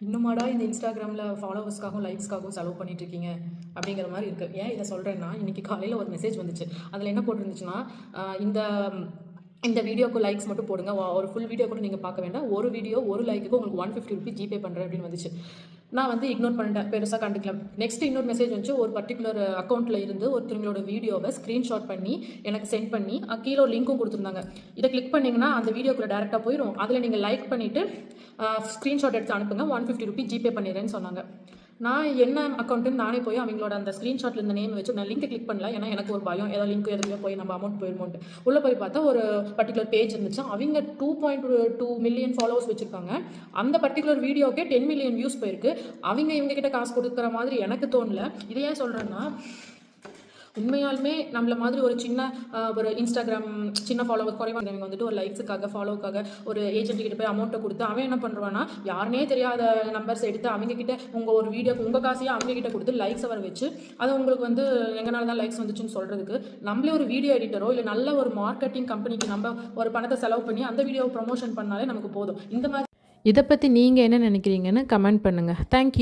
இன்னுமாடா இந்த இன்ஸ்டாகிராமில் ஃபாலோவர்ஸ்க்காகவும் லைக்ஸ்க்காகவும் செலவு பண்ணிட்டு இருக்கீங்க அப்படிங்கிற மாதிரி இருக்குது. ஏன் இதை சொல்கிறேன்னா, இன்றைக்கி காலையில் ஒரு மெசேஜ் வந்துச்சு. அதில் என்ன போட்டிருந்துச்சுன்னா, இந்த இந்த வீடியோக்கு லைக்ஸ் மட்டும் போடுங்க, ஒரு ஃபுல் வீடியோ கூட நீங்கள் பார்க்க வேண்டாம், ஒரு வீடியோ ஒரு லைக்குக்கு உங்களுக்கு 150 ருபீஸ் ஜிபே பண்ணுறேன் அப்படின்னு வந்துச்சு. நான் வந்து இக்னோர் பண்ணிட்டேன், பெருசாக கண்டுக்கல. நெக்ஸ்ட் இன்னொரு மெசேஜ் வந்துச்சு. ஒரு பர்டிகுலர் அக்கௌண்ட்டில் இருந்து ஒருத்தவங்களோட வீடியோவை ஸ்க்ரீன்ஷாட் பண்ணி எனக்கு சென்ட் பண்ணி கீழே ஒரு லிங்க்கும் கொடுத்துருந்தாங்க. இதை கிளிக் பண்ணிங்கன்னா அந்த வீடியோக்குள்ளே டேரெக்டாக போயிடும். அதில் நீங்கள் லைக் பண்ணிவிட்டு ஸ்க்ரீன்ஷாட் எடுத்து அனுப்புங்க, 150 ருபீஸ் ஜிபே பண்ணிடுறேன்னு சொன்னாங்க. நான் என்ன அக்கௌண்ட்டுன்னு நானே போய் அவங்களோட அந்த ஸ்க்ரீன்ஷாட்டில் இந்த நேம் வச்சு நான் லிங்க் கிளிக் பண்ணல. ஏன்னா எனக்கு ஒரு பயம், ஏதாவது லிங்க் எதுவுமே போய் நம்ம அமௌண்ட் போயிடுமோன்ட்டு. உள்ளே போய் பார்த்தா ஒரு பர்டிகுலர் பேஜ் இருந்துச்சு. அவங்க 2.2 மில்லியன் ஃபாலோவர்ஸ் வச்சுருக்காங்க. அந்த பர்டிகுலர் வீடியோக்கே 10 மில்லியன் வியூஸ் போயிருக்கு. அவங்க இவங்ககிட்ட காசு கொடுக்குற மாதிரி எனக்கு தோணல. இதை ஏன் சொல்கிறேன்னா, உண்மையாலுமே நம்மள மாதிரி ஒரு சின்ன ஒரு இன்ஸ்டாகிராம் சின்ன ஃபாலோவர் குறைவாங்க வந்துட்டு ஒரு லைக்ஸுக்காக ஃபாலோவுக்காக ஒரு ஏஜென்ட் கிட்ட போய் அமௌண்ட்டை கொடுத்து அவன் என்ன பண்ணுவான்னா, யாருனே தெரியாத நம்பர்ஸ் எடுத்து அவங்க கிட்ட உங்கள் ஒரு வீடியோக்கு உங்கள் காசையாக அவங்க கிட்ட கொடுத்து லைக்ஸை வர வச்சு அதை உங்களுக்கு வந்து எங்கனால தான் லைக்ஸ் வந்துச்சுன்னு சொல்கிறதுக்கு, நம்மளே ஒரு வீடியோ எடிட்டரோ இல்லை நல்ல ஒரு மார்க்கெட்டிங் கம்பெனிக்கு நம்ம ஒரு பணத்தை செலவு பண்ணி அந்த வீடியோவை ப்ரமோஷன் பண்ணாலே நமக்கு போதும். இந்த மாதிரி இதை பற்றி நீங்கள் என்ன நினைக்கிறீங்கன்னு கமெண்ட் பண்ணுங்கள். தேங்க்யூ.